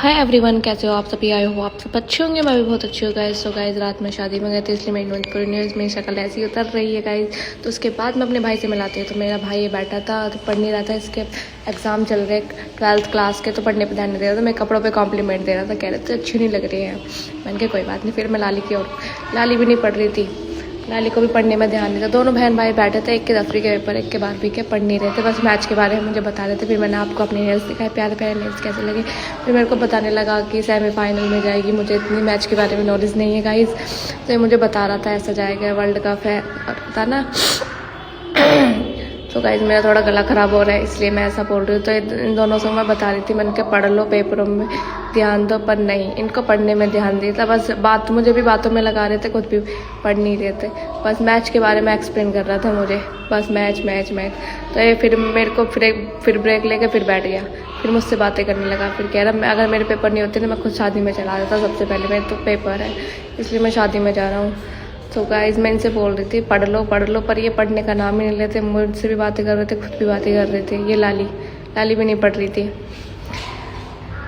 Hi everyone, कैसे हो आप सभी? आए हो आप सब अच्छे होंगे। मैं भी बहुत अच्छी हूँ गाइज। सो गाइज रात में शादी में गए थे, इसलिए मेरी पूरी न्यूज़ मेरी शक्ल ऐसी उतर रही है गाइज। तो उसके बाद मैं अपने भाई से मिलाती हूँ। तो मेरा भाई ये बैठा था तो पढ़ नहीं रहा था, इसके एग्ज़ाम चल रहे 12th क्लास के, तो पढ़ने पर ध्यान नहीं दे रहा था। मैं कपड़ों पर कॉम्प्लीमेंट दे रहा था, कह रहे थे अच्छी नहीं लग रही है। मैंने कहा कोई बात नहीं। फिर मैं लाली की, और लाली भी नहीं पढ़ रही थी, लाली को भी पढ़ने में ध्यान नहीं था। दोनों बहन भाई बैठे थे, एक के 10वीं के पेपर, एक के 12वीं के, पढ़ नहीं रहे थे, बस मैच के बारे में मुझे बता रहे थे। फिर मैंने आपको अपने नेल्स दिखाए, प्यारे प्यारे नेल्स कैसे लगे। फिर मेरे को बताने लगा कि सेमीफाइनल में जाएगी। मुझे इतनी मैच के बारे में नॉलेज नहीं है गाइज, तो ये मुझे बता रहा था ऐसा जाएगा, वर्ल्ड कप है था ना। तो गाइज मेरा थोड़ा गला ख़राब हो रहा है, इसलिए मैं ऐसा बोल रही हूँ। तो इन दोनों से मैं बता रही थी, मैंने कहा पढ़ लो, पेपरों में ध्यान दो, पर नहीं, इनको पढ़ने में ध्यान दिया था। बस बात मुझे भी बातों में लगा रहे थे, खुद भी पढ़ नहीं रहे थे। बस मैच के बारे में एक्सप्लेन कर रहा था मुझे, बस मैच मैच मैच। तो ये फिर मेरे को फिर ब्रेक लेके फिर बैठ गया, फिर मुझसे बातें करने लगा। फिर कह रहा मैं, अगर मेरे पेपर नहीं होते तो मैं खुद शादी में चला जाता सबसे पहले, मेरे तो पेपर है इसलिए मैं शादी में जा रहा हूँ। तो गाइज मैं इनसे बोल रही थी पढ़ लो, पर ये पढ़ने का नाम ही नहीं लेते। मुझसे भी बातें कर रहे थे, खुद भी बातें कर रहे थे। ये लाली भी नहीं पढ़ रही थी।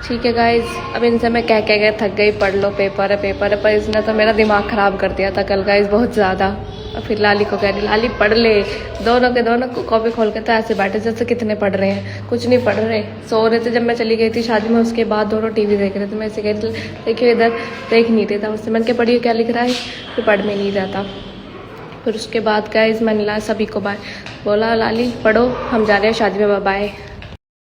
ठीक है गाइज, अब इनसे मैं कह के थक गई, पढ़ लो, पेपर है। पर इसने तो मेरा दिमाग ख़राब कर दिया था कल गाइज, बहुत ज़्यादा। और फिर लाली को कह रही, लाली पढ़ ले। दोनों के दोनों कॉपी खोल के तो ऐसे बैठे जैसे कितने पढ़ रहे हैं, कुछ नहीं पढ़ रहे, सो रहे थे। जब मैं चली गई थी शादी में, उसके बाद दोनों टीवी देख रहे थे। मैं ऐसे कह रही थी देखिए इधर, देख नहीं रहा था उससे। मैंने क्या पढ़िए, क्या लिख रहा है, फिर पढ़ में नहीं रहा था। फिर उसके बाद गाइज मैंने सभी को बाय बोला, लाली पढ़ो, हम जा रहे हैं शादी में, बाय।